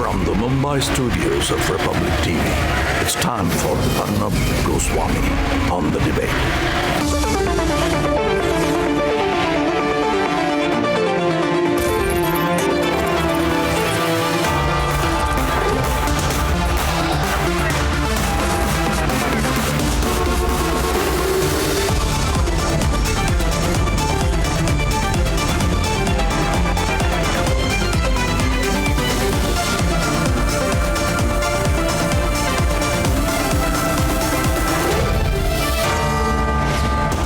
From the Mumbai studios of Republic TV, it's time for Arnab Goswami on The Debate.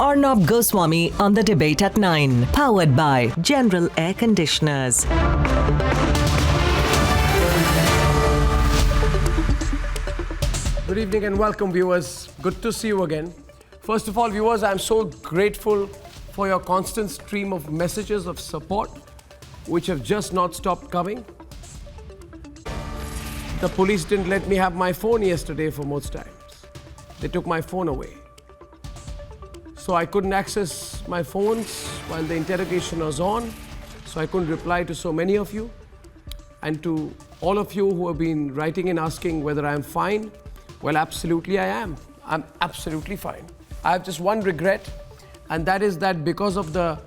Arnab Goswami on The Debate at 9. Powered by General Air Conditioners. Good evening and welcome, viewers. Good to see you again. First of all, viewers, I'm so grateful for your constant stream of messages of support, which have just not stopped coming. The police didn't let me have my phone yesterday for most times. They took my phone away. So I couldn't access my phones while the interrogation was on. So I couldn't reply to so many of you. And to all of you who have been writing and asking whether I am fine, well, absolutely I am. I'm absolutely fine. I have just one regret, and that is that because of the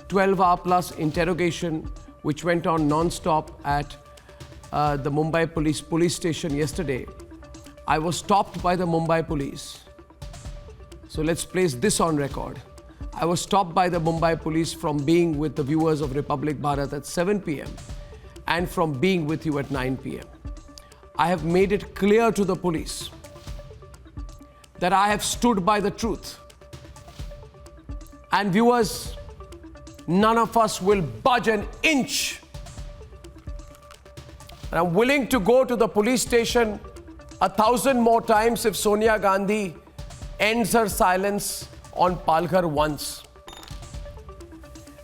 12-hour plus interrogation which went on non-stop at the Mumbai police station yesterday, I was stopped by the Mumbai police. So let's place this on record. I was stopped by the Mumbai police from being with the viewers of Republic Bharat at 7 p.m. and from being with you at 9 p.m. I have made it clear to the police that I have stood by the truth. And viewers, none of us will budge an inch. And I'm willing to go to the police station 1,000 more times if Sonia Gandhi ends her silence on Palghar once.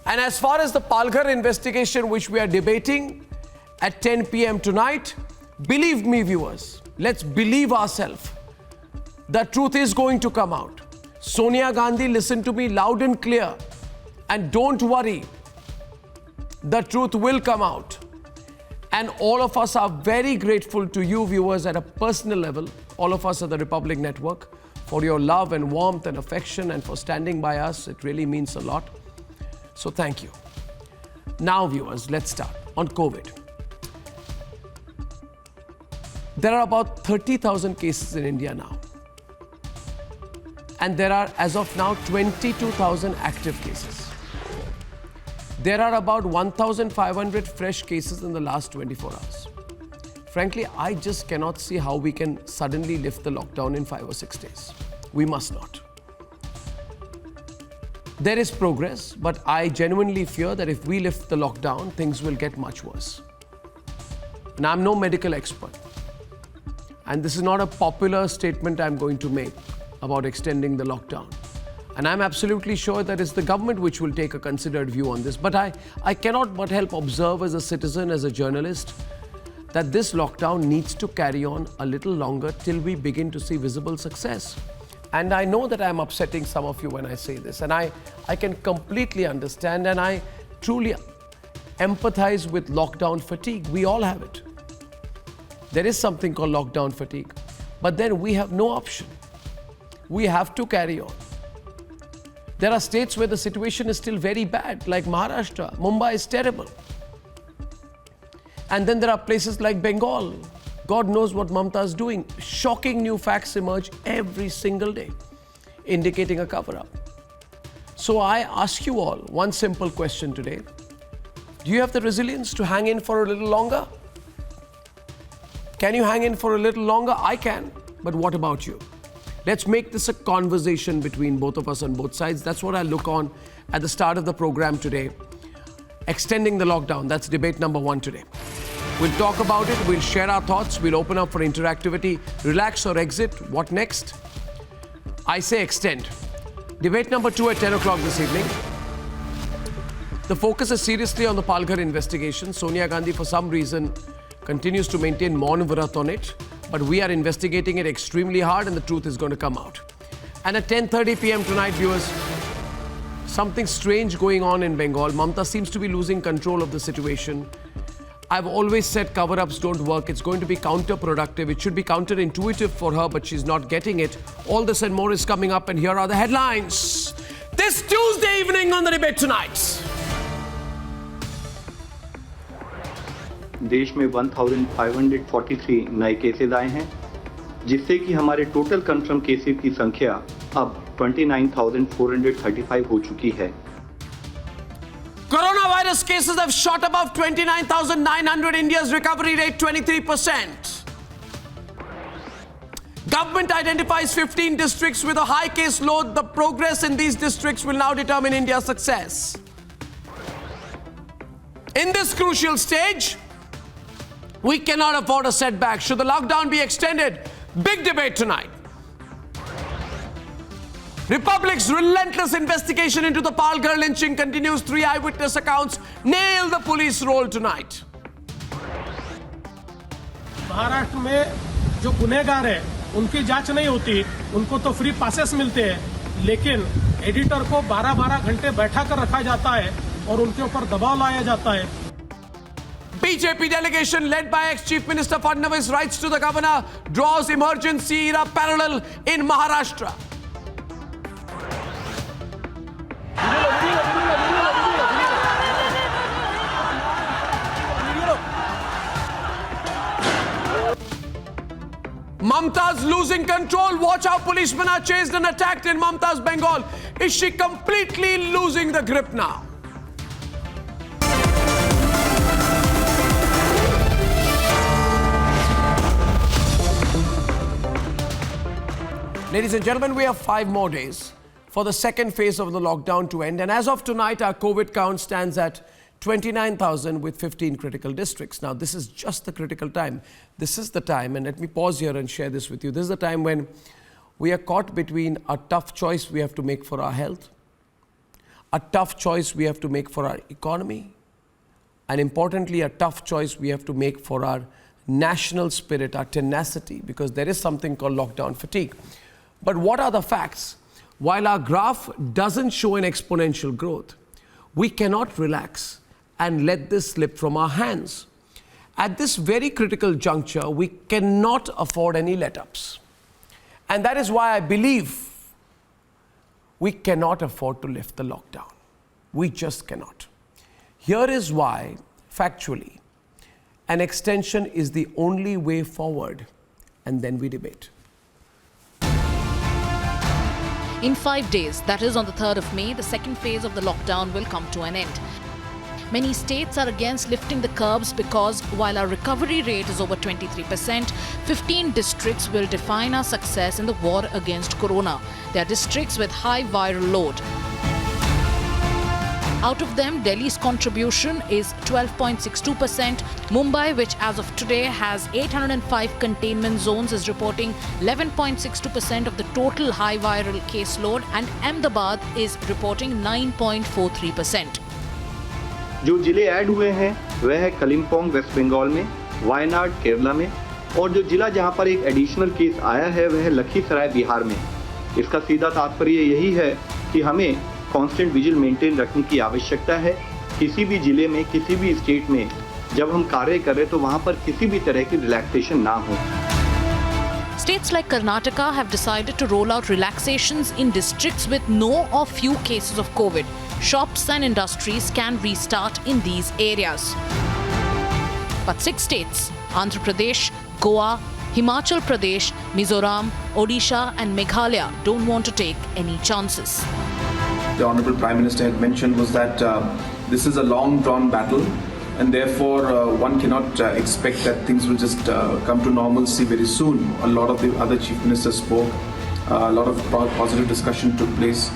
And as far as the Palghar investigation, which we are debating at 10 p.m. tonight, believe me, viewers, let's believe ourselves. The truth is going to come out. Sonia Gandhi, listen to me loud and clear. And don't worry, the truth will come out. And all of us are very grateful to you, viewers, at a personal level, all of us at the Republic Network, for your love and warmth and affection and for standing by us. It really means a lot. So thank you. Now, viewers, let's start on COVID. There are about 30,000 cases in India now. And there are, as of now, 22,000 active cases. There are about 1,500 fresh cases in the last 24 hours. Frankly, I just cannot see how we can suddenly lift the lockdown in 5 or 6 days. We must not. There is progress, but I genuinely fear that if we lift the lockdown, things will get much worse. And I'm no medical expert. And this is not a popular statement I'm going to make about extending the lockdown. And I'm absolutely sure that it's the government which will take a considered view on this. But I cannot but help observe as a citizen, as a journalist, that this lockdown needs to carry on a little longer till we begin to see visible success. And I know that I'm upsetting some of you when I say this, and I can completely understand, and I truly empathize with lockdown fatigue. We all have it. There is something called lockdown fatigue, but then we have no option. We have to carry on. There are states where the situation is still very bad, like Maharashtra. Mumbai is terrible. And then there are places like Bengal. God knows what Mamta is doing. Shocking new facts emerge every single day, indicating a cover-up. So I ask you all one simple question today. Do you have the resilience to hang in for a little longer? Can you hang in for a little longer? I can, but what about you? Let's make this a conversation between both of us on both sides. That's what I look on at the start of the program today. Extending the lockdown, that's debate number 1 today. We'll talk about it, we'll share our thoughts, we'll open up for interactivity. Relax or exit, what next? I say extend. Debate number 2 at 10 o'clock this evening. The focus is seriously on the Palghar investigation. Sonia Gandhi, for some reason, continues to maintain Maun Vrat on it. But we are investigating it extremely hard and the truth is going to come out. And at 10:30 p.m. tonight, viewers, something strange going on in Bengal. Mamta seems to be losing control of the situation. I've always said cover-ups don't work. It's going to be counterproductive. It should be counterintuitive for her, but she's not getting it. All this and more is coming up, and here are the headlines. This Tuesday evening on The Debate Tonight. देश में 1543 नए cases आए हैं, जिससे कि हमारे total confirm cases की संख्या अब 29,435 हो चुकी है। Coronavirus cases have shot above 29,900. India's recovery rate 23%. Government identifies 15 districts with a high case load. The progress in these districts will now determine India's success. In this crucial stage, we cannot afford a setback. Should the lockdown be extended? Big debate tonight. Republic's relentless investigation into the Palghar lynching continues. 3 eyewitness accounts nail the police role tonight. Maharashtra में जो गुनहगार है उनकी जांच नहीं होती, उनको तो फ्री पासेस मिलते हैं, लेकिन एडिटर को 12-12 घंटे बैठा कर रखा जाता है और उनके ऊपर दबाव लाया जाता है। BJP delegation led by ex-Chief Minister Fadnavis writes to the governor, draws emergency era parallel in Maharashtra. Mamta's losing control. Watch how policemen are chased and attacked in Mamta's Bengal. Is she completely losing the grip now? Ladies and gentlemen, we have 5 more days for the second phase of the lockdown to end. And as of tonight, our COVID count stands at 29,000 with 15 critical districts. Now, this is just the critical time. This is the time, and let me pause here and share this with you. This is the time when we are caught between a tough choice we have to make for our health, a tough choice we have to make for our economy, and importantly, a tough choice we have to make for our national spirit, our tenacity, because there is something called lockdown fatigue. But what are the facts? While our graph doesn't show an exponential growth, we cannot relax and let this slip from our hands. At this very critical juncture, we cannot afford any let-ups. And that is why I believe we cannot afford to lift the lockdown. We just cannot. Here is why, factually, an extension is the only way forward, and then we debate. In 5 days, that is on the 3rd of May, the second phase of the lockdown will come to an end. Many states are against lifting the curbs because while our recovery rate is over 23%, 15 districts will define our success in the war against corona. They are districts with high viral load. Out of them, Delhi's contribution is 12.62%. Mumbai, which as of today has 805 containment zones, is reporting 11.62% of the total high viral case load, and Ahmedabad is reporting 9.43%. जो जिले add हुए हैं वह है Kalimpong waste Bengal में, वायनाड केरला में, और जो जिला जहां पर एक एडिशनल केस आया है वह है लखीसराय बिहार में। इसका सीधा तात्पर्य यही है कि हमें कांस्टेंट विजिल मेंटेन रखने की आवश्यकता है। किसी भी जिले में, किसी भी स्टेट में जब हम कार्य करें तो वहां पर किसी भी तरह की रिलैक्सेशन ना हो। States like Karnataka have decided to roll out relaxations in districts with no or few cases of COVID. Shops and industries can restart in these areas. But 6 states, Andhra Pradesh, Goa, Himachal Pradesh, Mizoram, Odisha and Meghalaya don't want to take any chances. The Honorable Prime Minister had mentioned was that this is a long drawn battle, and therefore one cannot expect that things will just come to normalcy very soon. A lot of the other chief ministers spoke, a lot of positive discussion took place,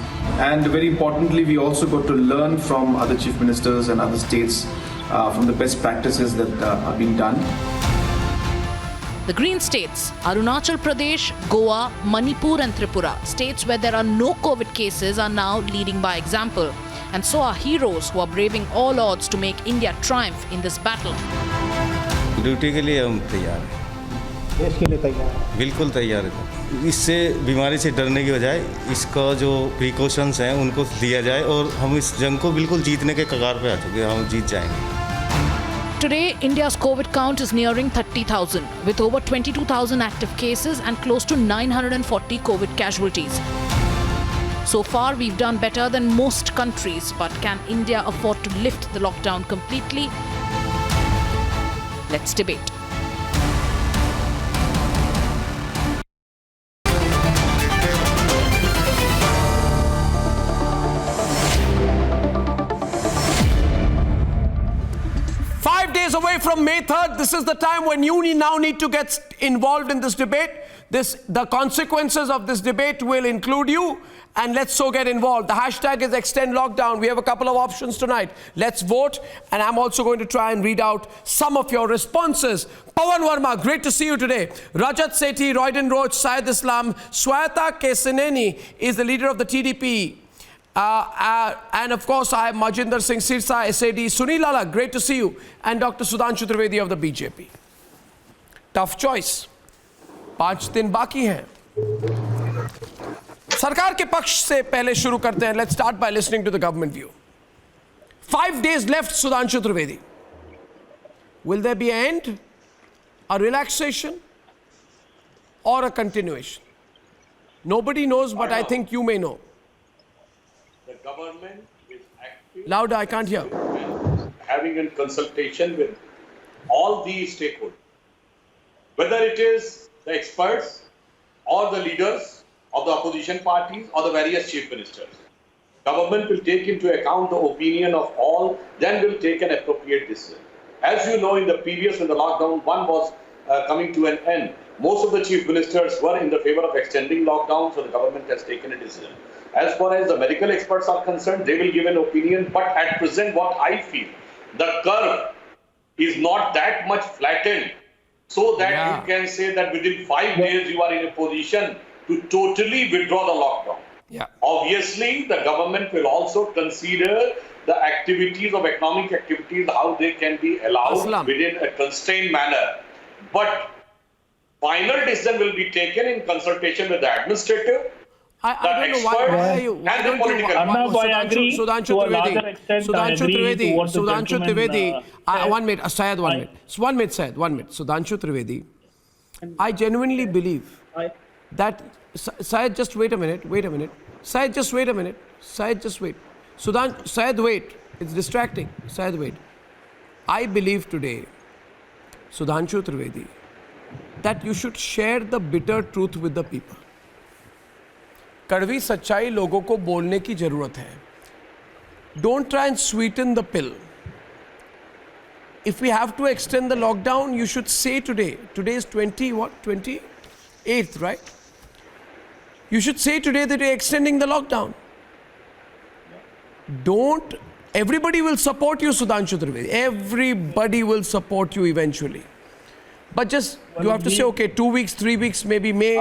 and very importantly we also got to learn from other chief ministers and other states from the best practices that are being done. The green states, Arunachal Pradesh, Goa, Manipur and Tripura, states where there are no COVID cases, are now leading by example. And so are heroes who are braving all odds to make India triumph in this battle. Duty के लिए हम तैयार हैं, देश के लिए तैयार, बिल्कुल तैयार हैं। इससे बीमारी से डरने की बजाय इसका जो प्रिकॉशंस हैं उनको दिया जाए और हम इस जंग को बिल्कुल जीतने के कगार पे आ चुके हैं, हम जीत जाएंगे। To today, India's COVID count is nearing 30,000, with over 22,000 active cases and close to 940 COVID casualties. So far, we've done better than most countries, but can India afford to lift the lockdown completely? Let's debate. Away from May 3rd, this is the time when you now need to get involved in this debate. The consequences of this debate will include you, and let's so get involved. The hashtag is extend lockdown. We have a couple of options tonight. Let's vote, and I'm also going to try and read out some of your responses. Pawan Verma, great to see you today. Rajat Sethi, Royden Roach, Syed Islam, Swayata Keseneni is the leader of the TDP. And of course, I have Majinder Singh Sirsa, SAD, Sunil Lala, great to see you, and Dr. Sudhanshu Trivedi of the BJP. Tough choice. 5 दिन बाकी हैं. सरकार के पक्ष से पहले शुरू करते हैं. Let's start by listening to the government view. 5 days left, Sudhanshu Trivedi. Will there be an end, a relaxation, or a continuation? Nobody knows, but I think you may know. The government is active. Louder, I can't hear. Having a consultation with all the stakeholders, whether it is the experts or the leaders of the opposition parties or the various chief ministers. Government will take into account the opinion of all, then will take an appropriate decision. As you know, in the previous, when the lockdown one was coming to an end, most of the chief ministers were in the favor of extending lockdown, so the government has taken a decision. As far as the medical experts are concerned, they will give an opinion, but at present what I feel, the curve is not that much flattened so that you can say that within 5 days you are in a position to totally withdraw the lockdown. Yeah. Obviously, the government will also consider the activities of economic activities, how they can be allowed within a constrained manner. But final decision will be taken in consultation with the administrative, I don't know why you Sudhanshu Trivedi, 1 minute, Syed, 1 minute. 1 minute, Syed, 1 minute. Sudhanshu Trivedi, I genuinely believe that, Syed, just wait a minute. Syed, just wait a minute. Syed, just wait. Syed, wait. It's distracting. Syed, wait. I believe today, Sudhanshu Trivedi, that you should share the bitter truth with the people. कड़वी सच्चाई लोगों को बोलने की जरूरत है. Don't try and sweeten the pill. If we have to extend the lockdown, you should say today. Today is 28th, right? You should say today that you're extending the lockdown. Don't. Everybody will support you, Sudhanshu Trivedi. Everybody will support you eventually. But just you have to say, okay, 2 weeks, 3 weeks, maybe May.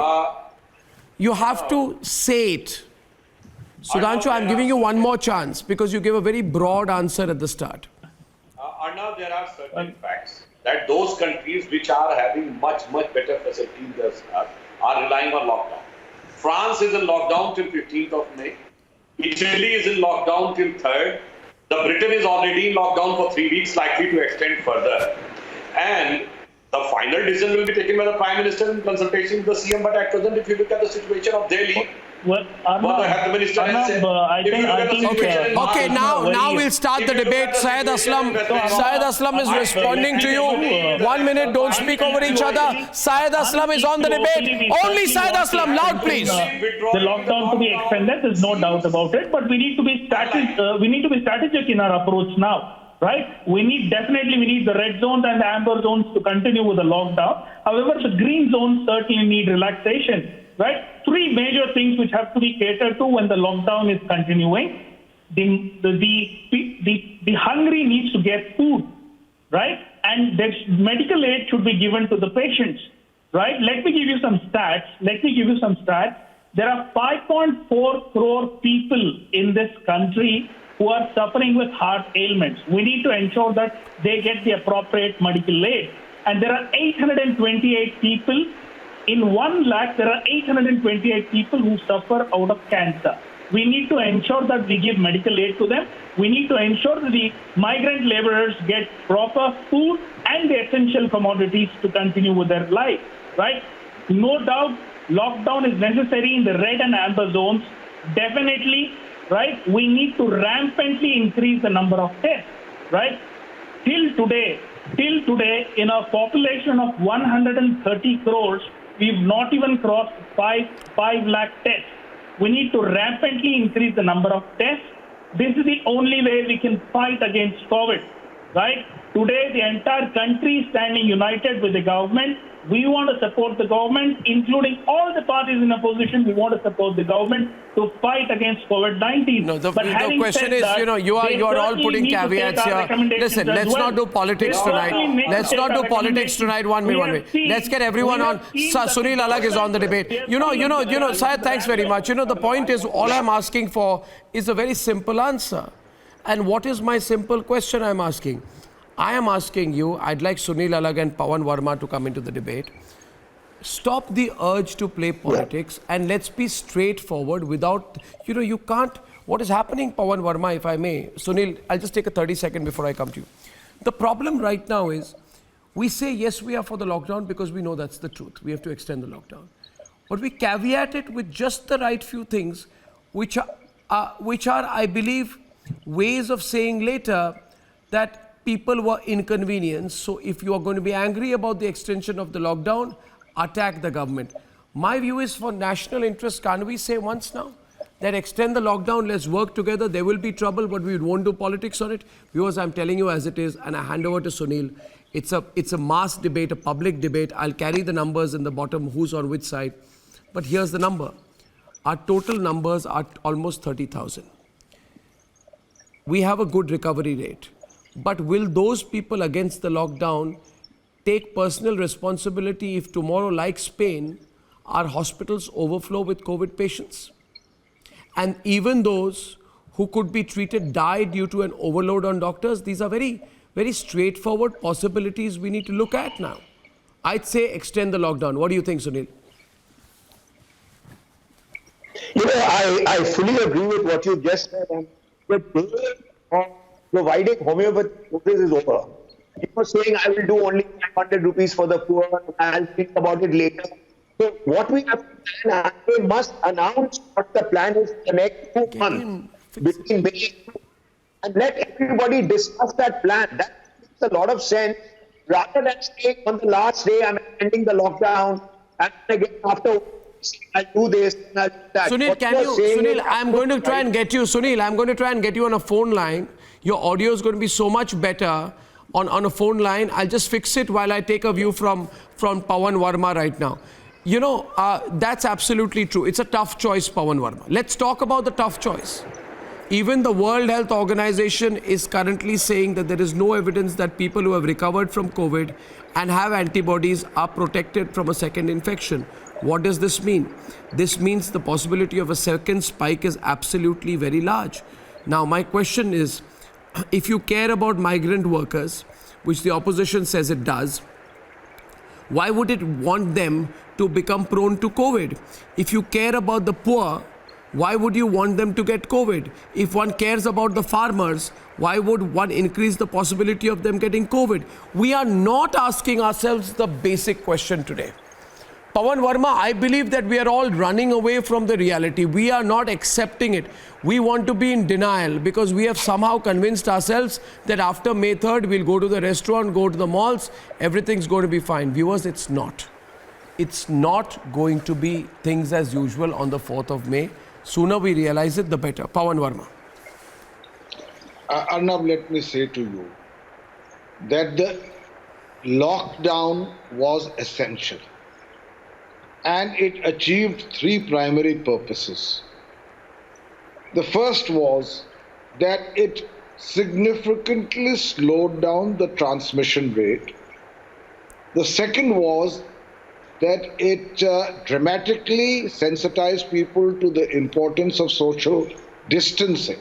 You have to say it. Sudhanshu, I'm giving you one more chance because you gave a very broad answer at the start. Arnav, there are certain facts that those countries which are having much better facilities than us are relying on lockdown. France is in lockdown till 15th of May. Italy is in lockdown till 3rd. The Britain is already in lockdown for 3 weeks, likely to extend further. And the final decision will be taken by the Prime Minister in consultation with the CM. But at present, if you look at the situation of Delhi, what the Health Minister has said, Okay, now we'll start the debate. Syed Aslam is responding to you. 1 minute, don't speak over each other. Syed Aslam is on the debate. Only Syed Aslam, loud please. The lockdown to be extended, there's no doubt about it. But we need to be strategic in our approach now. Right? We need the red zones and the amber zones to continue with the lockdown. However, the green zones certainly need relaxation. Right? 3 major things which have to be catered to when the lockdown is continuing. The hungry needs to get food. Right? And medical aid should be given to the patients. Right? Let me give you some stats. There are 5.4 crore people in this country who are suffering with heart ailments. We need to ensure that they get the appropriate medical aid. And there are 828 people, in 1 lakh, there are 828 people who suffer out of cancer. We need to ensure that we give medical aid to them. We need to ensure that the migrant laborers get proper food and the essential commodities to continue with their life, right? No doubt, lockdown is necessary in the red and amber zones. Definitely, right? We need to rampantly increase the number of tests, right? Till today, in a population of 130 crores, we've not even crossed 5 lakh tests. We need to rampantly increase the number of tests. This is the only way we can fight against COVID, right? Today, the entire country is standing united with the government. We want to support the government, including all the parties in opposition. We want to support the government to fight against COVID-19. No, the question is, you are all putting caveats here. Listen, let's not do politics tonight. Let's not do politics tonight. One minute. Let's get everyone on. Sunil Alagh is on the debate. Syed, thanks very much. The point is, all I'm asking for is a very simple answer. And what is my simple question I'm asking? I am asking you, I'd like Sunil Alagh and Pawan Verma to come into the debate. Stop the urge to play politics and let's be straightforward without, you can't, what is happening, Pawan Verma, if I may. Sunil, I'll just take a 30-second before I come to you. The problem right now is, we say, yes, we are for the lockdown because we know that's the truth. We have to extend the lockdown. But we caveat it with just the right few things, which are, I believe, ways of saying later that people were inconvenienced. So if you are going to be angry about the extension of the lockdown, attack the government. My view is, for national interest, can't we say once now that extend the lockdown, let's work together, there will be trouble, but we won't do politics on it? Viewers, I'm telling you as it is, and I hand over to Sunil. It's a mass debate, a public debate. I'll carry the numbers in the bottom, who's on which side. But here's the number. Our total numbers are almost 30,000. We have a good recovery rate. But will those people against the lockdown take personal responsibility if tomorrow, like Spain, our hospitals overflow with COVID patients? And even those who could be treated die due to an overload on doctors? These are very, very straightforward possibilities we need to look at now. I'd say extend the lockdown. What do you think, Sunil? I fully agree with what you just said. And the day of providing homeopathic doses is over. You were saying, I will do only 500 rupees for the poor, I'll think about it later. So what we have to plan, we must announce what the plan is for the next 2 months between May and let everybody discuss that plan. That makes a lot of sense. Rather than saying on the last day, I'm ending the lockdown, and again after I'll do this and I'll do that. Sunil, I'm going to try and get you. Sunil, I'm going to try and get you on a phone line. Your audio is going to be so much better on a phone line. I'll just fix it while I take a view from Pawan Verma right now. That's absolutely true. It's a tough choice, Pawan Verma. Let's talk about the tough choice. Even the World Health Organization is currently saying that there is no evidence that people who have recovered from COVID and have antibodies are protected from a second infection. What does this mean? This means the possibility of a second spike is absolutely very large. Now, my question is, if you care about migrant workers, which the opposition says it does, why would it want them to become prone to COVID? If you care about the poor, why would you want them to get COVID? If one cares about the farmers, why would one increase the possibility of them getting COVID? We are not asking ourselves the basic question today. Pawan Verma, I believe that we are all running away from the reality. We are not accepting it. We want to be in denial because we have somehow convinced ourselves that after May 3rd, we'll go to the restaurant, go to the malls, everything's going to be fine. Viewers, it's not. It's not going to be things as usual on the 4th of May. Sooner we realize it, the better. Pawan Verma. Arnab, let me say to you that the lockdown was essential. And it achieved 3 primary purposes. The first was that it significantly slowed down the transmission rate. The second was that it dramatically sensitized people to the importance of social distancing.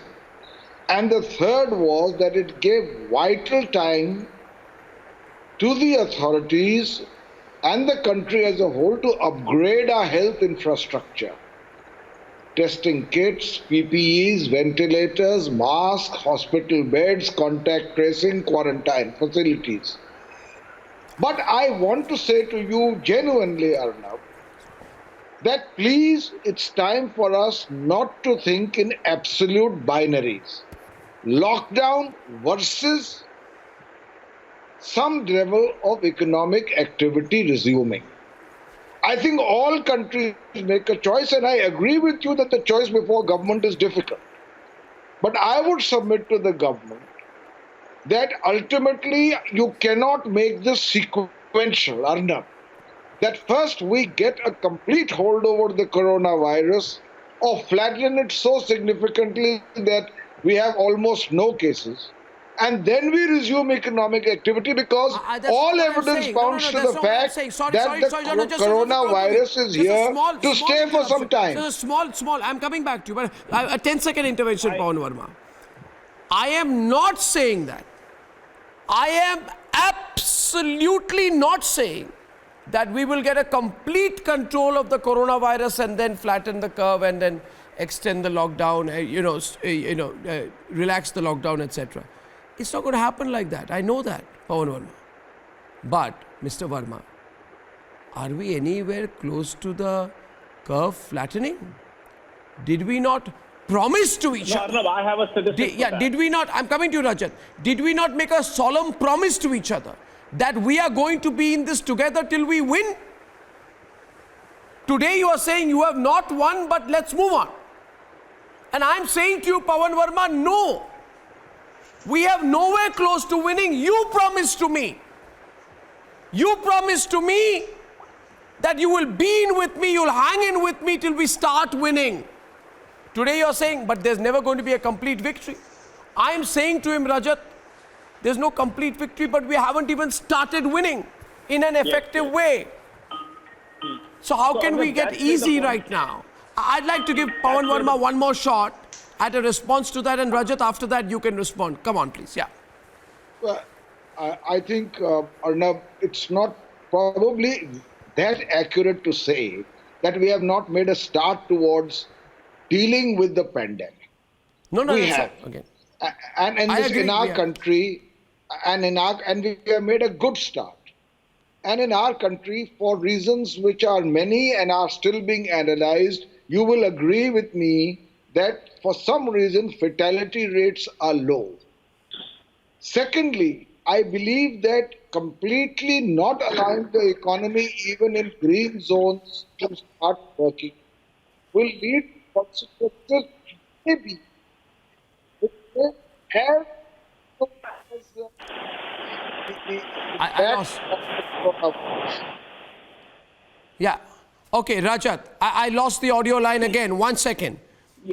And the third was that it gave vital time to the authorities and the country as a whole to upgrade our health infrastructure. testing kits, PPEs, ventilators, masks, hospital beds, contact tracing, quarantine facilities. But I want to say to you genuinely, Arnab, that please, it's time for us not to think in absolute binaries. Lockdown versus some level of economic activity resuming. I think all countries make a choice, and I agree with you that the choice before government is difficult. But I would submit to the government that ultimately you cannot make this sequential, Arnab. That first we get a complete hold over the coronavirus or flatten it so significantly that we have almost no cases. And then we resume economic activity because all evidence points to the fact that the coronavirus is here to stay for some time. Small, I'm coming back to you, but a 10-second intervention, Pawan Verma. I am not saying that. I am absolutely not saying that we will get a complete control of the coronavirus and then flatten the curve and then extend the lockdown, relax the lockdown, etc. It's not going to happen like that. I know that, Pawan Verma. But, Mr. Verma, are we anywhere close to the curve flattening? Did we not promise to each other? Arnab, I have a suggestion. Did we not? I'm coming to you, Rajat. Did we not make a solemn promise to each other that we are going to be in this together till we win? Today you are saying you have not won, but let's move on. And I'm saying to you, Pawan Verma, no. We have nowhere close to winning. You promised to me. You promised to me that you will be in with me, you'll hang in with me till we start winning. Today you're saying, but there's never going to be a complete victory. I'm saying to him, Rajat, there's no complete victory, but we haven't even started winning in an effective way. So how can we get easy right now? I'd like to give Pawan Verma one more shot at a response to that, and Rajat, after that you can respond. Come on, please. Yeah. Well, I think, Arnab, it's not probably that accurate to say that we have not made a start towards dealing with the pandemic. No, we have. Okay. And in our country, and we have made a good start. And in our country, for reasons which are many and are still being analyzed, you will agree with me that for some reason fatality rates are low. Secondly, I believe that completely not allowing the economy, even in green zones, to start working will lead to consequences maybe which may have Yeah. Okay, Rajat, I lost the audio line again. 1 second.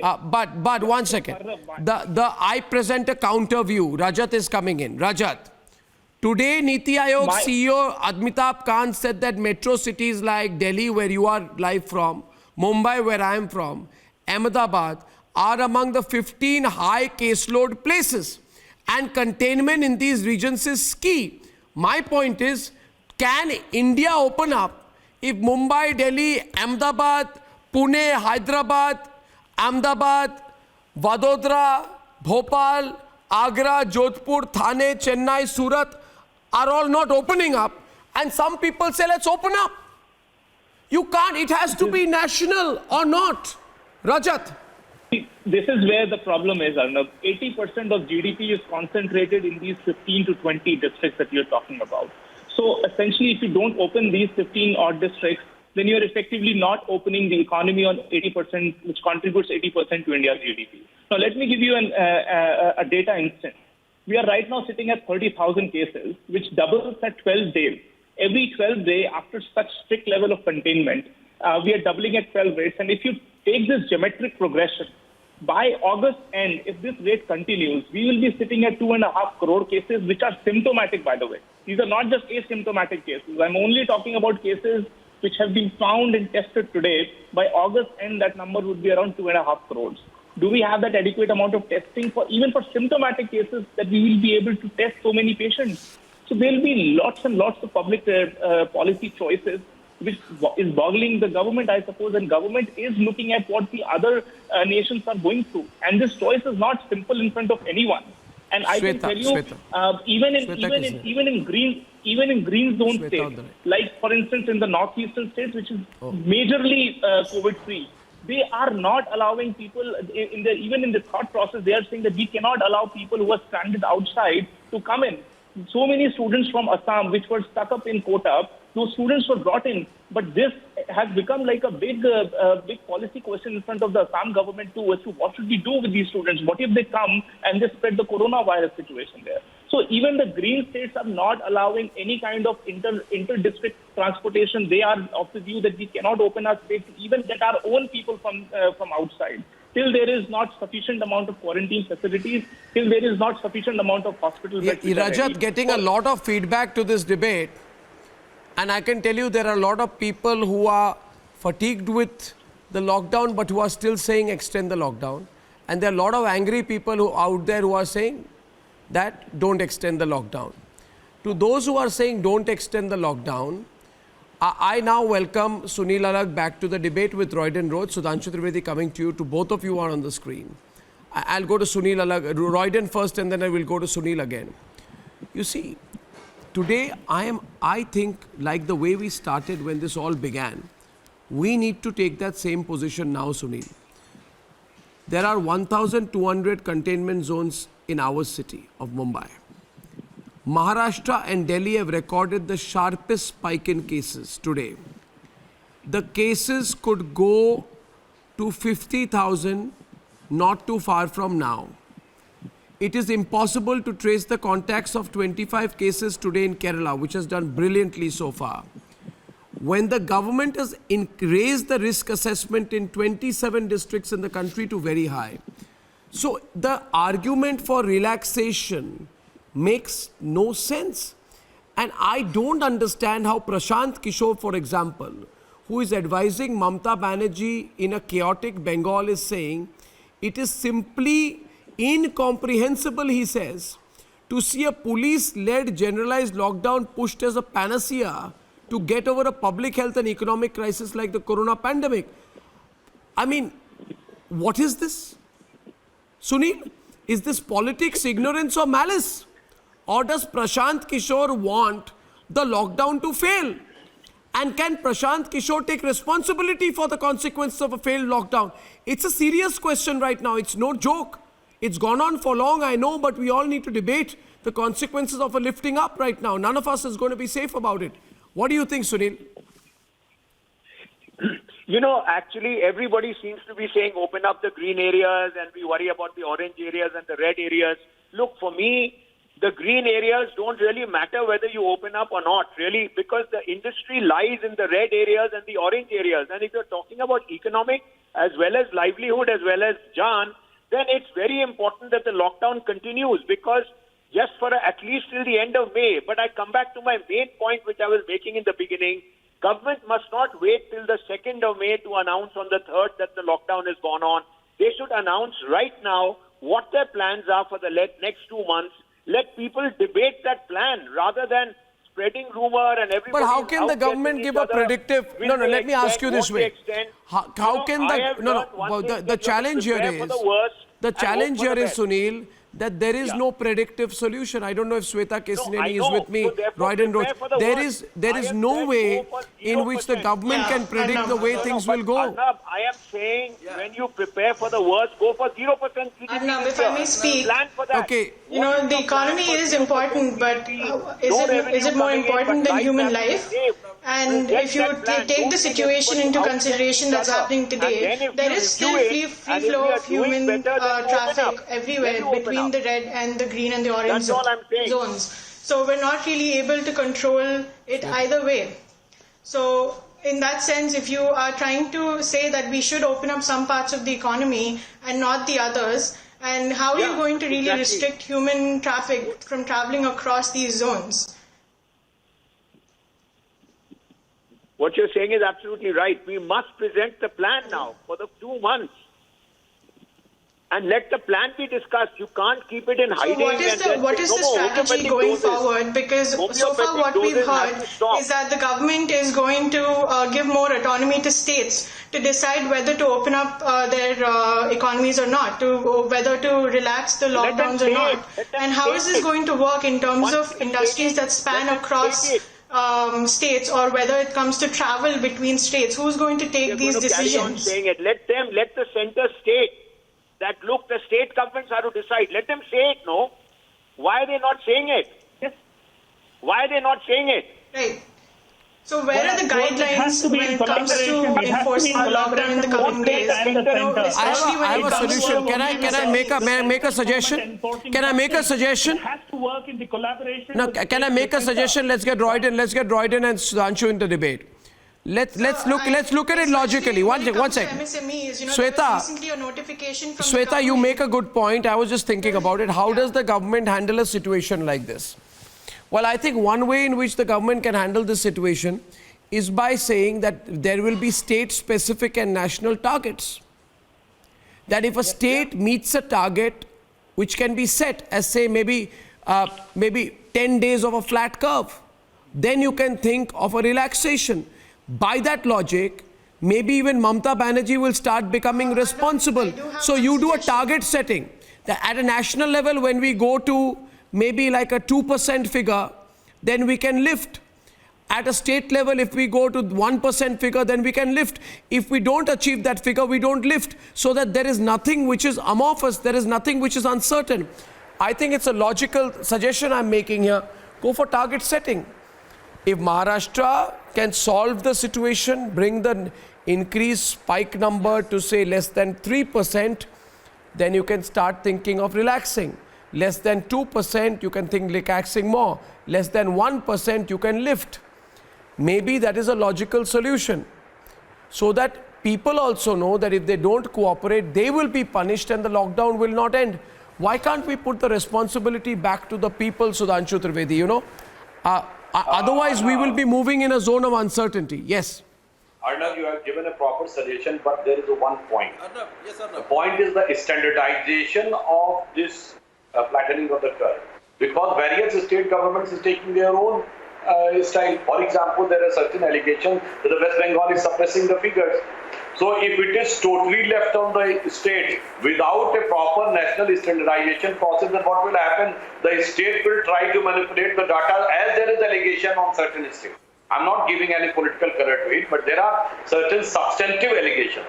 But 1 second. I present a counter view. Rajat is coming in. Rajat, today Niti Aayog CEO Amitabh Kant said that metro cities like Delhi, where you are live from, Mumbai, where I am from, Ahmedabad, are among the 15 high caseload places. And containment in these regions is key. My point is, can India open up if Mumbai, Delhi, Ahmedabad, Pune, Hyderabad, Ahmedabad, Vadodara, Bhopal, Agra, Jodhpur, Thane, Chennai, Surat are all not opening up, and some people say, let's open up. You can't. It has to be national or not. Rajat. This is where the problem is, Arnab. 80% of GDP is concentrated in these 15 to 20 districts that you're talking about. So essentially, if you don't open these 15 odd districts, then you're effectively not opening the economy on 80%, which contributes 80% to India's GDP. Now, let me give you a data instance. We are right now sitting at 30,000 cases, which doubles at 12 days. Every 12 days, after such strict level of containment, we are doubling at 12 rates. And if you take this geometric progression, by August end, if this rate continues, we will be sitting at 2.5 crore cases, which are symptomatic, by the way. These are not just asymptomatic cases. I'm only talking about cases which have been found and tested today. By August end, that number would be around 2.5 crores. Do we have that adequate amount of testing for even for symptomatic cases that we will be able to test so many patients? So there will be lots and lots of public policy choices which is boggling the government, I suppose, and government is looking at what the other nations are going through. And this choice is not simple in front of anyone. And I can tell you, even in green zone states, like for instance in the northeastern states, which is majorly COVID-free, they are not allowing people, even in the thought process, they are saying that we cannot allow people who are stranded outside to come in. So many students from Assam, which were stuck up in Kota, those students were brought in. But this has become like a big policy question in front of the Assam government too, as to what should we do with these students? What if they come and they spread the coronavirus situation there? So even the green states are not allowing any kind of inter-district transportation. They are of the view that we cannot open our states to even get our own people from outside. Till there is not sufficient amount of quarantine facilities, till there is not sufficient amount of hospital beds. Rajat, getting a lot of feedback to this debate, and I can tell you there are a lot of people who are fatigued with the lockdown but who are still saying extend the lockdown. And there are a lot of angry people who out there who are saying that don't extend the lockdown. To those who are saying don't extend the lockdown, I now welcome Sunil Alagh back to the debate with Royden Roach. Sudhanshu Trivedi coming to you. To both of you are on the screen. I'll go to Sunil Alagh, Royden first, and then I will go to Sunil again. You see, today I think, like the way we started when this all began, we need to take that same position now, Sunil. There are 1,200 containment zones in our city of Mumbai. Maharashtra and Delhi have recorded the sharpest spike in cases today. The cases could go to 50,000 not too far from now. It is impossible to trace the contacts of 25 cases today in Kerala, which has done brilliantly so far. When the government has raised the risk assessment in 27 districts in the country to very high. So the argument for relaxation makes no sense. And I don't understand how Prashant Kishore, for example, who is advising Mamata Banerjee in a chaotic Bengal, is saying it is simply incomprehensible, he says, to see a police-led generalized lockdown pushed as a panacea to get over a public health and economic crisis like the corona pandemic. I mean, what is this? Sunil, is this politics, ignorance or malice? Or does Prashant Kishore want the lockdown to fail? And can Prashant Kishore take responsibility for the consequences of a failed lockdown? It's a serious question right now. It's no joke. It's gone on for long, I know, but we all need to debate the consequences of a lifting up right now. None of us is going to be safe about it. What do you think, Sunil? You know, actually, everybody seems to be saying open up the green areas and we worry about the orange areas and the red areas. Look, for me, the green areas don't really matter whether you open up or not, really, because the industry lies in the red areas and the orange areas. And if you're talking about economic as well as livelihood as well as Jaan, then it's very important that the lockdown continues, because just for at least till the end of May. But I come back to my main point, which I was making in the beginning. Government must not wait till the 2nd of May to announce on the 3rd that the lockdown has gone on. They should announce right now what their plans are for the next 2 months. Let people debate that plan rather than spreading rumor and everybody. But how can the government give a predictive? No, let me ask you this way. How can the challenge here is, the challenge here is, Sunil, that there is no predictive solution. I don't know if Sweta Kesineni is with me, Royden Roach. There is no way in which the government can predict the way things will go. Arnab, I am saying when you prepare for the worst, go for 0% GDP. Arnab, if I may speak, plan for that. Okay. You know, the economy is important, but is it more important than human life? And if you take the situation into consideration that's happening today, there is still free flow of human traffic everywhere between the red and the green and the orange zones. So we're not really able to control it either way. So in that sense, if you are trying to say that we should open up some parts of the economy and not the others, and how are you going to really restrict human traffic from traveling across these zones? What you're saying is absolutely right. We must present the plan now for the 2 months. and let the plan be discussed. You can't keep it in hiding. So what is the strategy going forward? Because so far what we've heard is that the government is going to give more autonomy to states to decide whether to open up their economies or not, to whether to relax the lockdowns or not. And how is this going to work in terms of industries that span across states, or whether it comes to travel between states? Who's going to take these decisions? Let the center state that, look, the state governments have to decide. Let them say it, no? Why are they not saying it? Yes. Why are they not saying it? Right. So where are the guidelines when it comes to enforcing the lockdown in the coming days? I have a solution. Can I make a suggestion? Can I make a suggestion? It has to work in the collaboration. No, can I make a suggestion? Let's get Royden and Sudhanshu in the debate. Let's look at it logically. One sec. Sweta, you make a good point. I was just thinking about it. How does the government handle a situation like this? Well, I think one way in which the government can handle this situation is by saying that there will be state-specific and national targets. That if a state meets a target which can be set as, say, maybe 10 days of a flat curve, then you can think of a relaxation. By that logic, maybe even Mamata Banerjee will start becoming responsible. So you do a target setting. That at a national level, when we go to maybe like a 2% figure, then we can lift. At a state level, if we go to 1% figure, then we can lift. If we don't achieve that figure, we don't lift. So that there is nothing which is amorphous, there is nothing which is uncertain. I think it's a logical suggestion I'm making here. Go for target setting. If Maharashtra can solve the situation, bring the increased spike number to say less than 3%, then you can start thinking of relaxing. Less than 2%, you can think relaxing more. Less than 1%, you can lift. Maybe that is a logical solution. So that people also know that if they don't cooperate, they will be punished and the lockdown will not end. Why can't we put the responsibility back to the people, Sudhanshu Trivedi, you know? Otherwise, we will be moving in a zone of uncertainty. Yes. Arnav, you have given a proper suggestion, but there is one point. Arnav, yes, Arnav. The point is the standardization of this flattening of the curve. Because various state governments is taking their own style. For example, there are certain allegations that the West Bengal is suppressing the figures. So if it is totally left on the state without a proper national standardization process, then what will happen? The state will try to manipulate the data as there is allegation on certain states. I'm not giving any political color to it, but there are certain substantive allegations.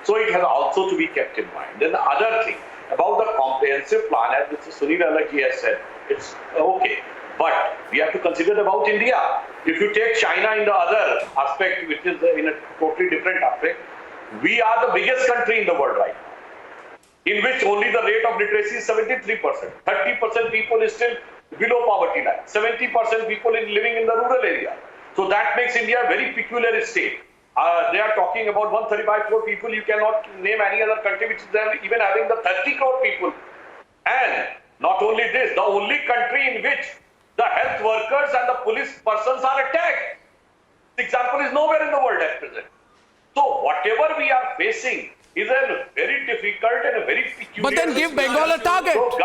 So it has also to be kept in mind. Then the other thing about the comprehensive plan, as Mr. Sunil Alaghi has said, it's okay. But we have to consider about India. If you take China in the other aspect, which is in a totally different aspect, we are the biggest country in the world right now, in which only the rate of literacy is 73%. 30% people is still below poverty line. 70% people is living in the rural area. So that makes India a very peculiar state. They are talking about 135 crore people. You cannot name any other country which is even having the 30 crore people. And not only this, the only country in which the health workers and the police persons are attacked. The example is nowhere in the world at present. So whatever we are facing is a very difficult and a very peculiar. But then give Bengal a target. So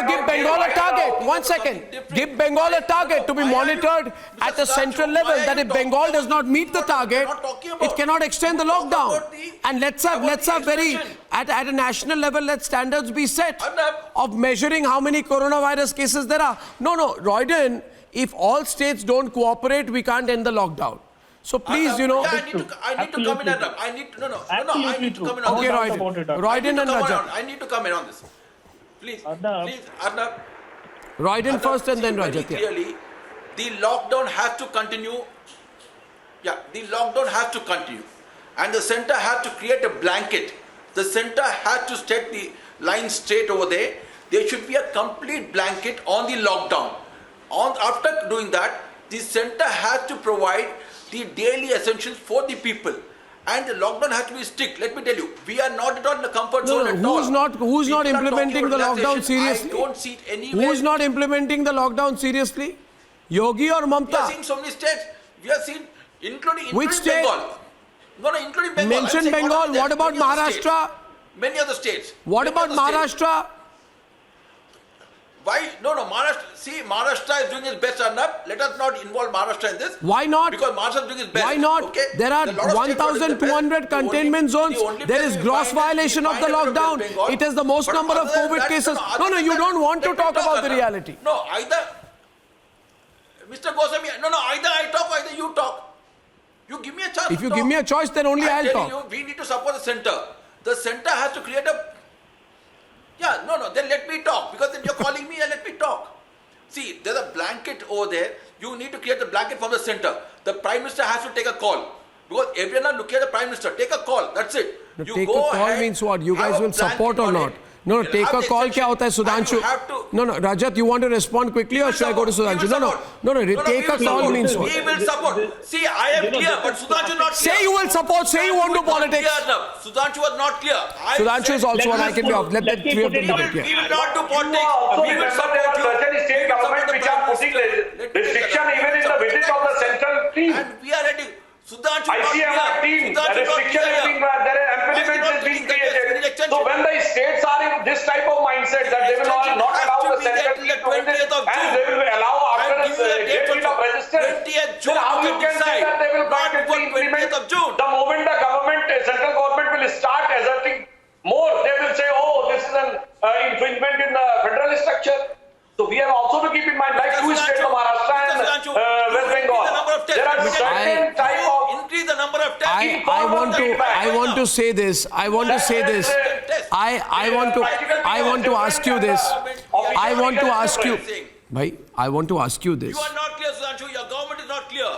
give Bengal a target. 1 second. Give Bengal a target to be monitored at the central level. That if Bengal does not meet the target, it cannot extend the lockdown. And let's have very at a national level, let standards be set of measuring how many coronavirus cases there are. No, Royden, if all states don't cooperate, we can't end the lockdown. So please, you know. I need to come in. I need to come in on this. Okay, Royden and Rajat. I need to come in on this. Please, Arnav. Royden first and then Rajat. Clearly, the lockdown has to continue. Yeah, the lockdown has to continue. And the center has to create a blanket. The center has to set the line straight over there. There should be a complete blanket on the lockdown. After doing that, the center has to provide the daily essentials for the people, and the lockdown has to be strict. Let me tell you, we are not at all in the comfort zone at all. Who's not implementing the lockdown seriously? I don't see it anywhere. Who's not implementing the lockdown seriously? Yogi or Mamata? We are seeing so many states. We are seeing, including which state? Bengal. No, including Bengal. Mention Bengal. What about Maharashtra? many other states. What Many about other states. Maharashtra? Why? No, Maharashtra. See, Maharashtra is doing its best enough. Let us not involve Maharashtra in this. Why not? Because Maharashtra is doing its best. Why not? Okay? There are A lot of states are doing the 1,200 best. The containment zones. only There place is we gross find violation of the find it lockdown. West Bengal. It is the most But number of other than COVID that, cases. other No, than you that, don't want to let me talk about the Arnab. reality. No, either Mr. Goswami. No, either I talk, either you talk. You give me a chance. If to you talk. give me a choice, then only I'll I'm telling talk. you, we need to support the center. The center has to create a. Yeah, no. Then let me talk, because then you're calling me and let me talk. See, there's a blanket over there. You need to create the blanket from the center. The Prime Minister has to take a call. Because everyone look at the Prime Minister. Take a call. That's it. No, You take a go call ahead, means what? You have guys a will support blanket or on not? it. No, You'll take have a the call. exception, Kya hota hai, and you Sudhanshu? have to- No, Rajat, you want to respond quickly or should I go to Sudhanshu? No, take a call means what? We will support. See, I am clear, but Sudhanshu not clear. Say you will support, say you want to politics. Sudhanshu was not clear. Sudhanshu is also one. I can be off. Let that clear the debate. We Yeah. will not do politics. Also We will remember support there are you. certain state governments which are putting restriction even in the visit of the central team. And we are ready. Sudhanshu ICMR team, a restriction is being, there are impediments is being created. So when the states are in this type of mindset that they will not allow the central team to visit and they will allow after a great deal of resistance, then how you can say that they will practically implement the moment the government, central government will start asserting more, they will say, oh, this is an infringement in the federal structure. So we have also to keep in mind, like two states of Maharashtra and West Bengal, there are certain type of increase the number of tests. I want to say this. I want to say this. I want to ask you this. I want to ask you. Bhai, I want to ask you this. You are not clear, Sudhanshu. Your government is not clear.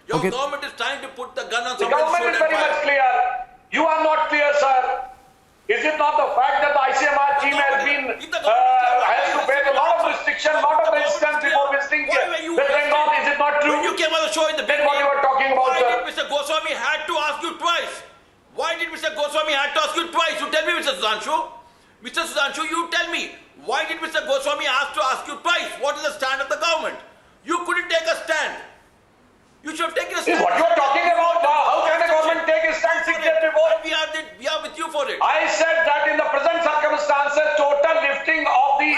Your Okay. government is trying to put the gun on the somebody's government shoulder is very and much fire. clear. You are not clear, sir. Is it not the fact that the ICMR team has to face a lot of restriction, lot of resistance before visiting West Bengal? Is it not true? When you came on the show in the Then what you were talking about, why sir? did Mr. Goswami had to ask you twice? Why did Mr. Goswami had to ask you twice? You tell me, Mr. Sudhanshu. Mr. Sudhanshu, you tell me. Why did Mr. Goswami ask you twice? What is the stand of the government? You couldn't take a stand. You should have taken a stand. What you are talking about? How can the government take a stand 6 years before? We are with you for it. I said that in the present circumstances, total lifting of the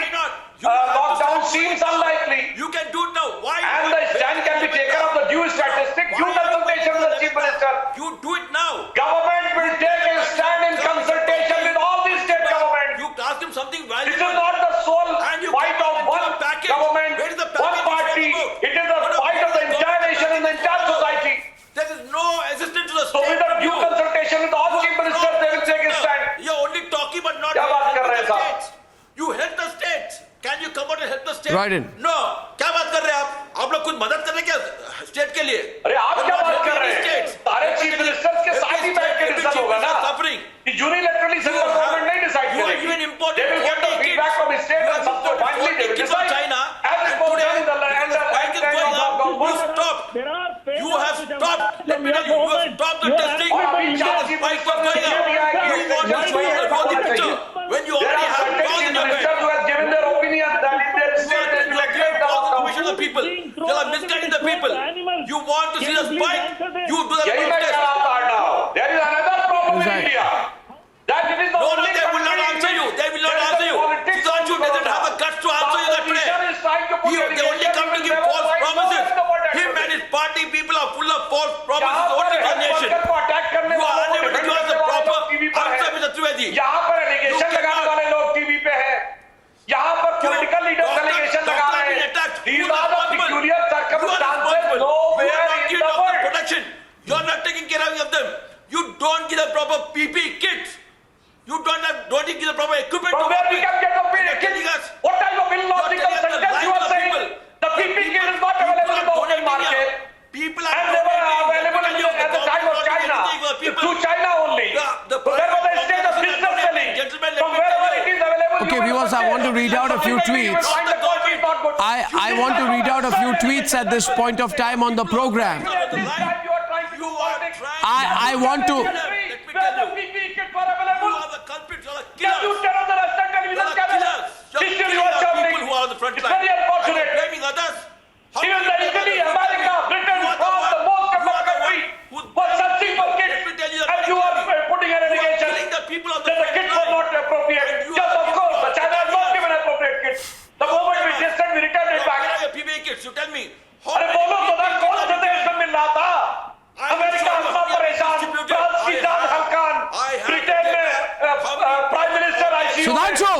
lockdown seems unlikely. You can do it now. Why? And the stand can be taken of the due statistics, due consultation with the Chief Minister. You do it now. Government will take a stand in consultation with all these state governments. You ask him something valuable. This is not the sole fight of one government, one party. It is the fight of the entire nation and the entire society. There is no assistance to the So with the due consultation with all chief ministers, they will take a stand. You're only talking but not क्या बात कर रहे हैं helping the साहब? states. You help the states. Can you come out and help the states? Right in. No. क्या बात कर रहे हैं आप लोग कुछ मदद कर रहे हैं क्या स्टेट के लिए? अरे आप क्या बात कर रहे हैं? States. सारे चीफ मिनिस्टर्स के साथ ही बैठ के डिसाइड होगा ना? Suffering. यूनिलैटरली सेंट्रल गवर्नमेंट नहीं डिसाइड You are करेगी. even importing They will get the 40 feedback from state and some finally they will kids from decide. China. As it was done in the land Bank is going up. You stopped. You have stopped. Let me tell you, you have stopped the testing. और अभी चार The chief spike was ministers going ने दिया है up. कि You want to show the picture when you there already are have certain cause chief in your ministers bed. who have given their opinion that in their state they will activate the lockdown. Information to the people. They are misguiding the people. You want to see the spike? You do the यही मैं कह test. रहा था now. There is another problem in India. That it is the No, only they will not country answer you. They will not where answer the you. politics Sudhanshu of doesn't corona. have the guts to answer you that way. The opposition is trying to put They only irrigation come to in give their false mind. promises. No, what Him happened? and his party people are full of false promises. यहाँ पर Only health nation. worker को attack करने You are वालों को unable to defend give us करने the वाले proper लोग TV पर answer, हैं। Mr. Trivedi. यहाँ पर एलिगेशन You लगाने cannot. वाले लोग टीवी पे हैं। यहाँ पर political leaders Doctor- allegation doctor लगा has रहे been हैं। attacked. These You are are the responsible. peculiar You are circumstances responsible. You nowhere are not in giving the doctor world. protection. You are not taking care of them. You don't give the proper PP kits. You don't give the proper equipment. From to where we work can with. get the And you're kit? telling us What type of illogical telling us the sentence you lives are of saying? people. The PP kit is not available in the open market. People are And they were available donating. at the time of China. Through China only. The So there was a state of business selling. Gentlemen, From wherever it is available. Okay, you will viewers, I purchase. want to read out a few Something that you will tweets. find the quality is not good. I want to read out a few tweets at this point of time on the program. At this time you are trying to do politics. I want to. Where the PP kits were available. You are the culprits. You are the Can you killers. tell us the national television You are the channel? killers. This You're is killing your the shouting. people who are on the front It's line. very unfortunate. And you're blaming others. How Even can the you Italy, blame America, others? Britain, You are France, the most you are developed the country one who's was searching for Let me kids. tell you And you are putting an you are allegation killing the people on the that the front kids were line. not ready Sudhanshu!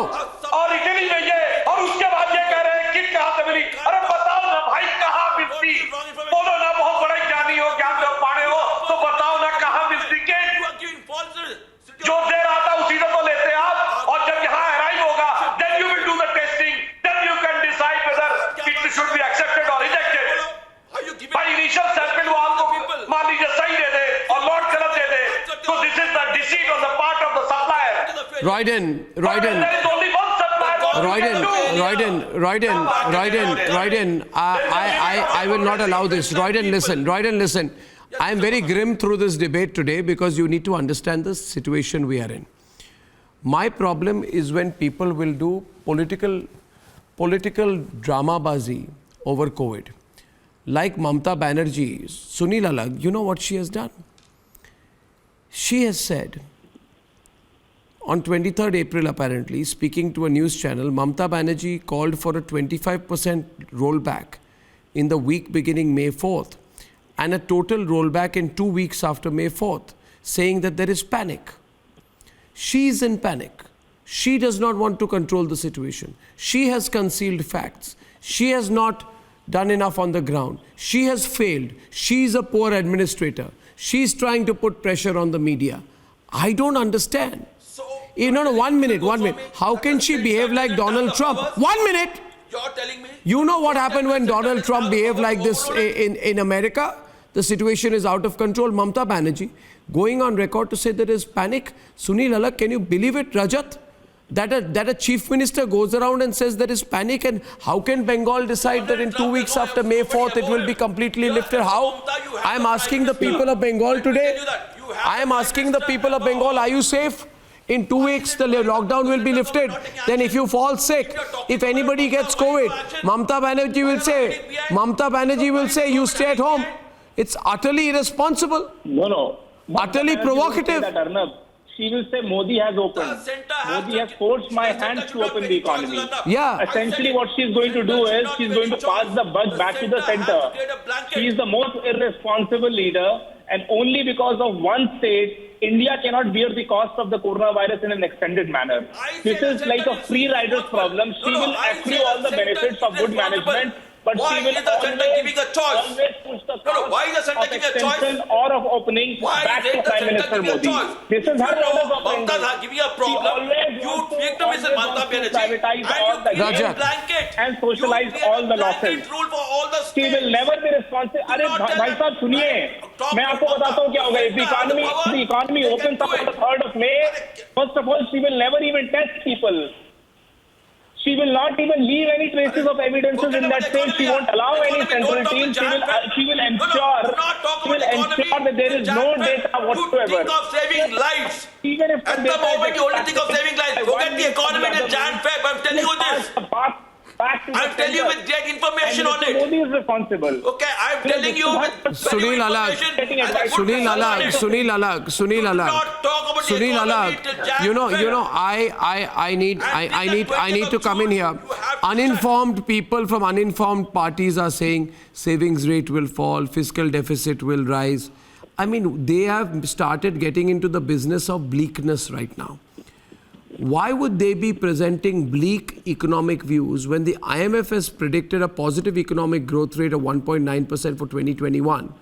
और Italy में ये, और उसके बाद ये कह रहे हैं किट कहां से मिली। अरे बताओ ना भाई कहां मिलती, बोलो ना, बहुत बड़े ज्ञानी हो, ज्ञान देव पाड़े हो, तो बताओ ना कहां मिलती किट। जो दे रहा था उसी से तो लेते आप, और जब यहाँ अराइव होगा then you will do the testing, then you can decide whether it should be accepted or rejected। भाई इनिशियल सैंपल वो आपको मान लीजिए सही दे दे और लॉट गलत दे दे, तो this is the deceit on the part of the supplier। Royden, There is only one supplier. Royden, I will not allow this. Royden, listen. I am very grim through this debate today because you need to understand the situation we are in. My problem is when people will do political drama-bazi over COVID. Like Mamata Banerjee, Sunil Alagh, you know what she has done? She has said, on 23rd April apparently, speaking to a news channel, Mamata Banerjee called for a 25% rollback in the week beginning May 4th and a total rollback in 2 weeks after May 4th, saying that there is panic. She is in panic. She does not want to control the situation. She has concealed facts. She has not done enough on the ground. She has failed. She is a poor administrator. She is trying to put pressure on the media. I don't understand. No, 1 minute. How can she behave like Donald Trump? 1 minute. You're telling me? You know what happened when Donald Trump behaved like this in America? The situation is out of control. Mamata Banerjee going on record to say there is panic. Sunil Alagh, can you believe it, Rajat? That a chief minister goes around and says there is panic, and how can Bengal decide that in 2 weeks after May 4th it will be completely lifted? How? I am asking the people of Bengal today. I am asking the people of Bengal, are you safe? In 2 weeks, the lockdown will be lifted. Then if you fall sick, if anybody gets COVID, Mamata Banerjee will say, you stay at home. It's utterly irresponsible. No. Utterly provocative. She will say Modi has opened. Modi has forced my hands to open the economy. Yeah. Essentially what she's going to do is she's going to pass the buck back to the center. She is the most irresponsible leader, and only because of one state, India cannot bear the cost of the coronavirus in an extended manner. This is like a free rider's problem. She will accrue all the benefits of good management, but she will always push the cost of extension or of opening back to Prime Minister Modi. This is her modus operandi. Give you a problem. You speak to Mrs. Mamata Banerjee privatize all the blanket and socialize all the losses. She will never be responsible. अरे भाई साहब सुनिए, मैं आपको बताता हूँ क्या होगा. If the economy opens up on the 3rd of May, first of all, she will never even test people. She will not even leave any traces of evidences in that state. She won't allow any central team. She will ensure that there is no data whatsoever. You think of saving lives. Even if at the moment you only think of saving lives. Forget the economy in Jan Feb. I'm telling you this. I'm telling you with great information on it. Modi is responsible. Okay, I'm telling you with Sunil Alagh, I need to come in here. Uninformed people from uninformed parties are saying savings rate will fall, fiscal deficit will rise. I mean, they have started getting into the business of bleakness right now. Why would they be presenting bleak economic views when the IMF has predicted a positive economic growth rate of 1.9% for 2021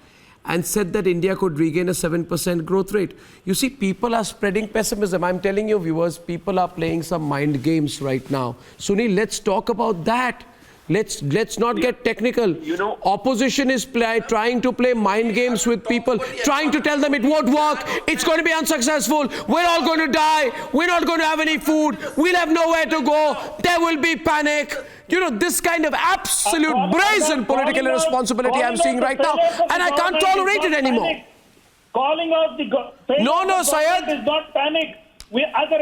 and said that India could regain a 7% growth rate? You see, people are spreading pessimism. I'm telling you, viewers, people are playing some mind games right now. Sunil, let's talk about that. Let's not get technical. Opposition is trying to play mind games with people, trying to tell them it won't work, it's going to be unsuccessful, we're all going to die, we're not going to have any food, we'll have nowhere to go, there will be panic. This kind of absolute brazen political irresponsibility I'm seeing right now, and I can't tolerate it anymore. Calling out the No, Syed. is not panic.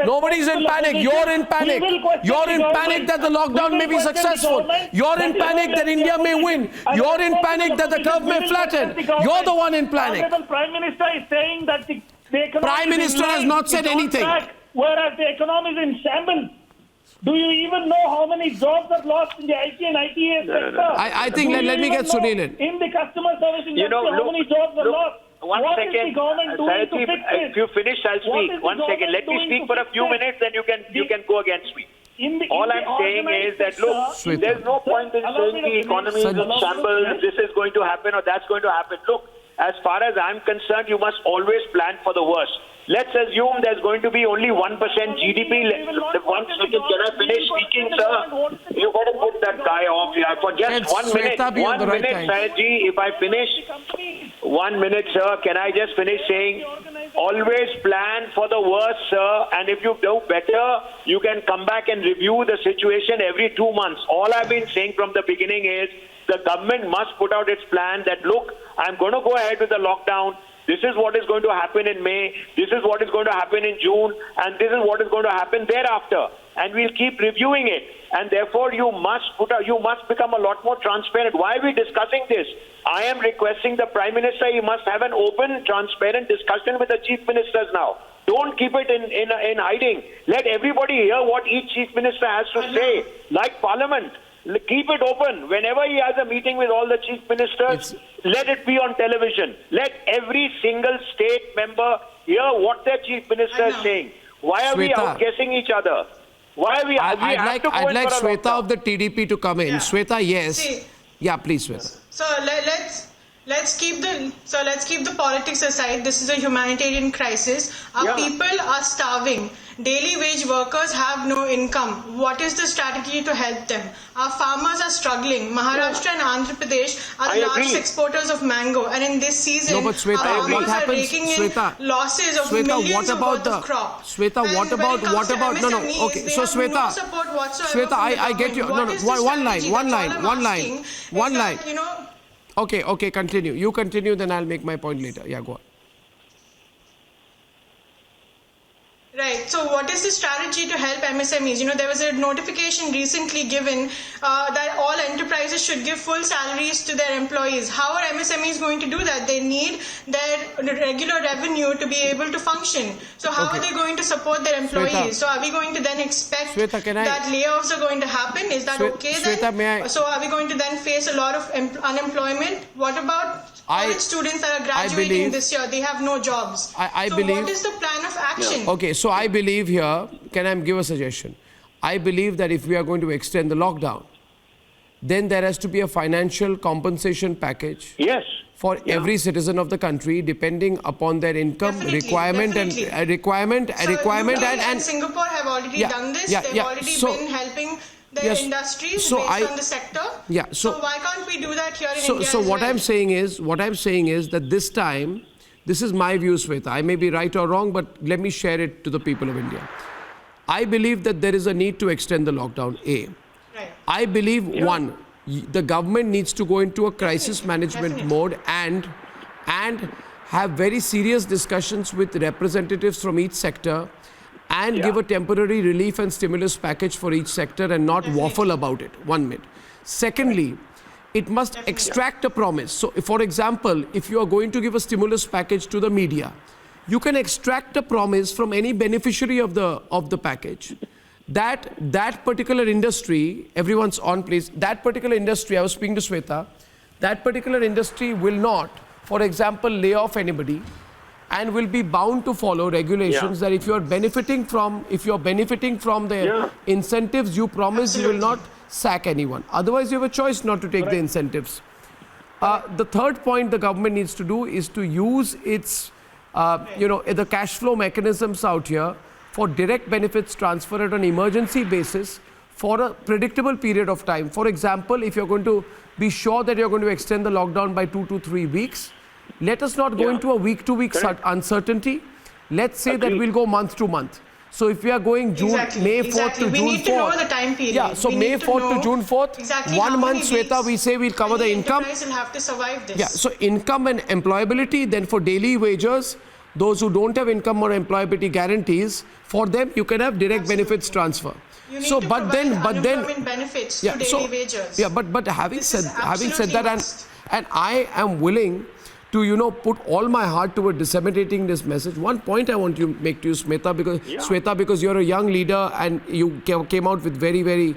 Nobody's in panic. You're in panic. You're in panic that the lockdown may be successful. You're in panic that India may win. You're in panic that the curve may flatten. You're the one in panic. The Prime Minister is saying that the economy Prime Minister has not said anything. Whereas the economy is in shambles. Do you even know how many jobs are lost in the IT and ITA sector? I think, let me get Sunil in. In the customer service industry, how many jobs are lost? one What second. is the government doing to fix this? If you finish, I'll speak. One second. Let me speak for a few minutes, then you can go against me. All I'm saying is that, look, there's no point in saying the economy is in shambles, this is going to happen or that's going to happen. Look, as far as I'm concerned, you must always plan for the worst. Let's assume there's going to be only 1% GDP. One second, can I finish speaking, sir? You got to put that guy off here for just 1 minute. 1 minute, Sayedji, if I finish. 1 minute, sir. Can I just finish saying, always plan for the worst, sir. And if you do better, you can come back and review the situation every 2 months. All I've been saying from the beginning is the government must put out its plan that, look, I'm going to go ahead with the lockdown. This is what is going to happen in May. This is what is going to happen in June. And this is what is going to happen thereafter. And we'll keep reviewing it. And therefore, you must become a lot more transparent. Why are we discussing this? I am requesting the Prime Minister, he must have an open, transparent discussion with the Chief Ministers now. Don't keep it in hiding. Let everybody hear what each Chief Minister has to say, like Parliament. Keep it open. Whenever he has a meeting with all the chief ministers, let it be on television. Let every single state member hear what their chief minister is saying. Why are we outguessing each other? Why are we? I'd like Shweta of the TDP to come in. Shweta, yes. See, yeah, please, Shweta. So let's keep the politics aside. This is a humanitarian crisis. Our people are starving. Daily wage workers have no income. What is the strategy to help them? Our farmers are struggling. Maharashtra and Andhra Pradesh are the largest exporters of mango, and in this season, our farmers are raking in losses of millions of worth of crop. Shweta, what about okay, so Shweta, I get you. One line. Okay, continue. You continue, then I'll make my point later. Yeah, go on. Right. So what is the strategy to help MSMEs? There was a notification recently given that all enterprises should give full salaries to their employees. How are MSMEs going to do that? They need their regular revenue to be able to function. So how are they going to support their employees? Shweta, so are we going to then expect that layoffs are going to happen? Is that okay then? So are we going to then face a lot of unemployment? What about college students that are graduating this year? They have no jobs. I believe. What is the plan of action? Okay, so I believe here, can I give a suggestion? I believe that if we are going to extend the lockdown, then there has to be a financial compensation package for every citizen of the country, depending upon their income, requirement and Singapore have already done this. They've already been helping the industries based on the sector. So why can't we do that here in India? So what I'm saying is that this time, this is my view, Shweta. I may be right or wrong, but let me share it to the people of India. I believe that there is a need to extend the lockdown, A. Right. I believe, one, the government needs to go into a crisis management mode and have very serious discussions with representatives from each sector and give a temporary relief and stimulus package for each sector and not waffle about it. 1 minute. Secondly, it must extract a promise. So, for example, if you are going to give a stimulus package to the media, you can extract a promise from any beneficiary of the package that particular industry, everyone's on please, that particular industry, I was speaking to Shweta, that particular industry will not, for example, lay off anybody and will be bound to follow regulations that if you are benefiting from the incentives you promise, you will not sack anyone. Otherwise, you have a choice not to take the incentives. The third point the government needs to do is to use its, the cash flow mechanisms out here for direct benefits transfer at an emergency basis for a predictable period of time. For example, if you're going to be sure that you're going to extend the lockdown by 2 to 3 weeks, let us not go into a week-to-week uncertainty. Let's say that we'll go month to month. So if we are going May 4th to June 4th. We need to know the time period. Yeah, so May 4th to June 4th, 1 month, Shweta, we say we'll cover the income. The enterprise will have to survive this. Yeah, so income and employability, then for daily wagers, those who don't have income or employability guarantees, for them you can have direct benefits transfer. You need to provide unemployment benefits to daily wagers. Yeah, but having said that, and I am willing to put all my heart toward disseminating this message. One point I want to make to you, Shweta, because you're a young leader and you came out with very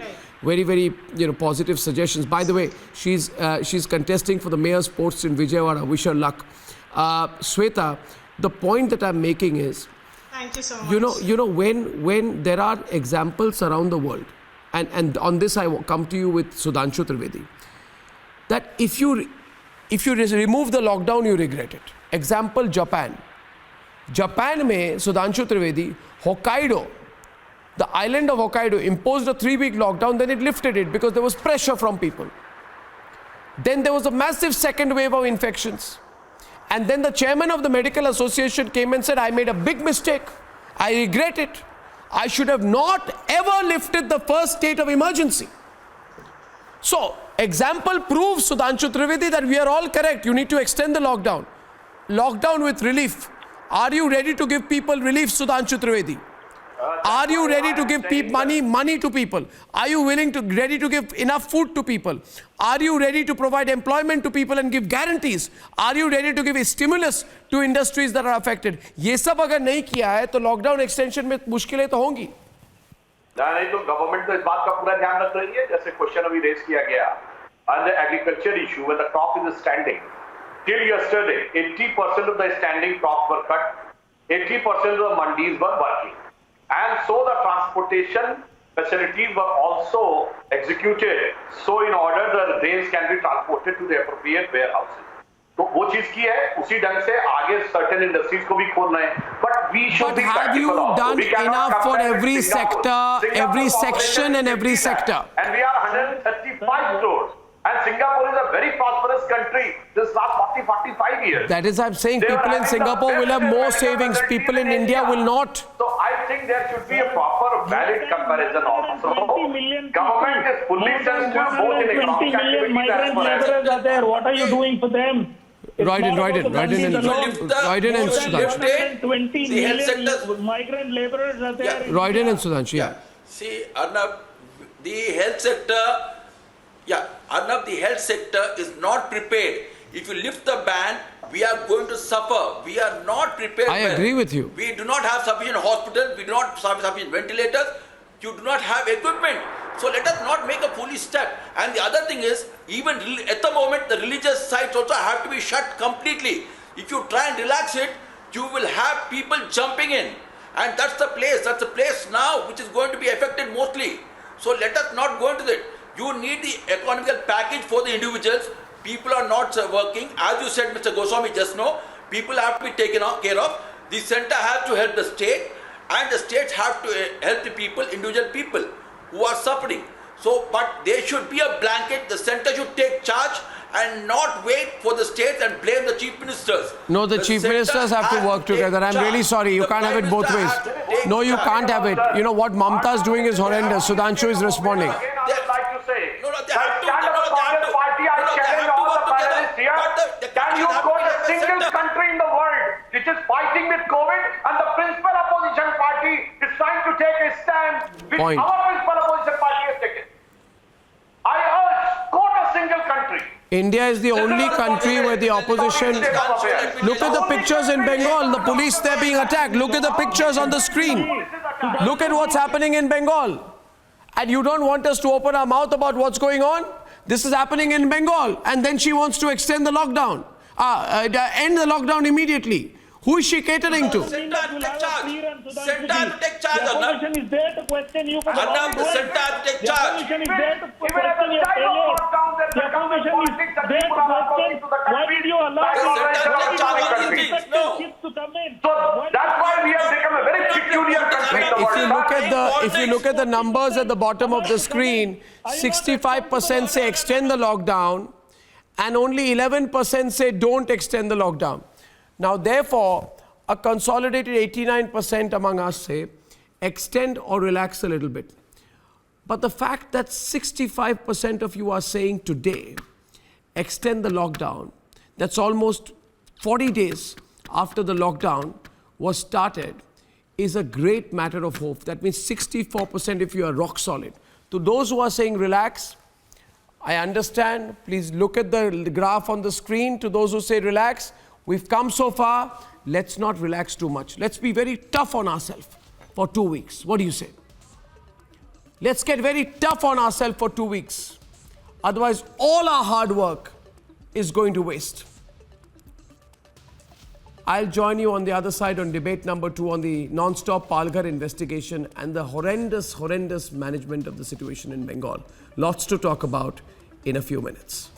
positive suggestions. By the way, she's contesting for the mayor's post in Vijayawada. Wish her luck. Sweta, the point that I'm making is, Thank you so much. you know, when there are examples around the world, and on this I will come to you with Sudhanshu Trivedi, that if you remove the lockdown, you regret it. Example, Japan. Japan mein, Sudhanshu Trivedi, Hokkaido, the island of Hokkaido imposed a 3-week lockdown, then it lifted it because there was pressure from people. Then there was a massive second wave of infections. And then the chairman of the medical association came and said, I made a big mistake. I regret it. I should have not ever lifted the first state of emergency. So, example proves, Sudhanshu Trivedi, that we are all correct. You need to extend the lockdown. Lockdown with relief. Are you ready to give people relief, Sudhanshu Trivedi? Are you ready to give money to people? Are you ready to give enough food to people? Are you ready to provide employment to people and give guarantees? Are you ready to give a stimulus to industries that are affected? ये सब अगर नहीं किया है तो lockdown extension में मुश्किलें तो होंगी. नहीं तो गवर्नमेंट तो इस बात का पूरा ध्यान रख रही है, जैसे क्वेश्चन अभी रेज किया गया on the agriculture issue where the crop is standing. Till yesterday, 80% of the standing crops were cut, 80% of the mandis were working. And so the transportation facilities were also executed. So in order the grains can be transported to the appropriate warehouses. तो वो चीज की है, उसी ढंग से आगे certain industries को भी खोलना है. But we should be practical also. But have you done enough for every sector, every section and every sector? And we are 135 crores. And Singapore is a very prosperous country this last 40-45 years. That is, I'm saying people in Singapore will have more savings. People in India will not. So I think there should be a proper valid comparison also. Government is fully sensitive both in economic activities as well as... laborers are there. What are you doing for them? Right in and Sudhanshu. 20 million migrant laborers are there. Yeah. Right in and Sudhanshu, yeah. See, Arnab, the health sector... Yeah, Arnab, the health sector is not prepared. If you lift the ban, we are going to suffer. We are not prepared. I agree with you. We do not have sufficient hospitals. We do not have sufficient ventilators. You do not have equipment. So let us not make a foolish step. And the other thing is, even at the moment, the religious sites also have to be shut completely. If you try and relax it, you will have people jumping in. And that's the place now which is going to be affected mostly. So let us not go into that. You need the economical package for the individuals. People are not working. As you said, Mr. Goswami, just now, people have to be taken care of. The center has to help the state, and the states have to help the people, individual people who are suffering. So, but there should be a blanket. The center should take charge and not wait for the states and blame the chief ministers. No, the chief ministers have to work together. I'm really sorry. You can't have it both ways. No, you can't have it. You know what Mamta is doing is horrendous. Sudhanshu is responding. Can you go to a single country in the world which is fighting with COVID and the principal opposition party is trying to take a stand which our principal opposition party has taken? I urge, go to a single country. India is the only country where the opposition... Look at the pictures in Bengal. The police there being attacked. Look at the pictures on the screen. Look at what's happening in Bengal. And you don't want us to open our mouth about what's going on? This is happening in Bengal, and then she wants to extend the lockdown, end the lockdown immediately. Who is she catering to? Center to take charge. Center to take charge. The opposition is there to question you for Arnab, the center to take charge. The opposition is there to question your failure. The opposition is there to question why did you allow kids to come in? So that's why we have become a very peculiar country. If you look at the numbers at the bottom of the screen, 65% say extend the lockdown, and only 11% say don't extend the lockdown. Now, therefore, a consolidated 89% among us say extend or relax a little bit. But the fact that 65% of you are saying today extend the lockdown, that's almost 40 days after the lockdown was started, is a great matter of hope. That means 64% if you are rock solid. To those who are saying relax, I understand. Please look at the graph on the screen. To those who say relax, we've come so far. Let's not relax too much. Let's be very tough on ourselves for 2 weeks. What do you say? Let's get very tough on ourselves for 2 weeks. Otherwise, all our hard work is going to waste. I'll join you on the other side on debate number 2 on the non-stop Palghar investigation and the horrendous management of the situation in Bengal. Lots to talk about in a few minutes.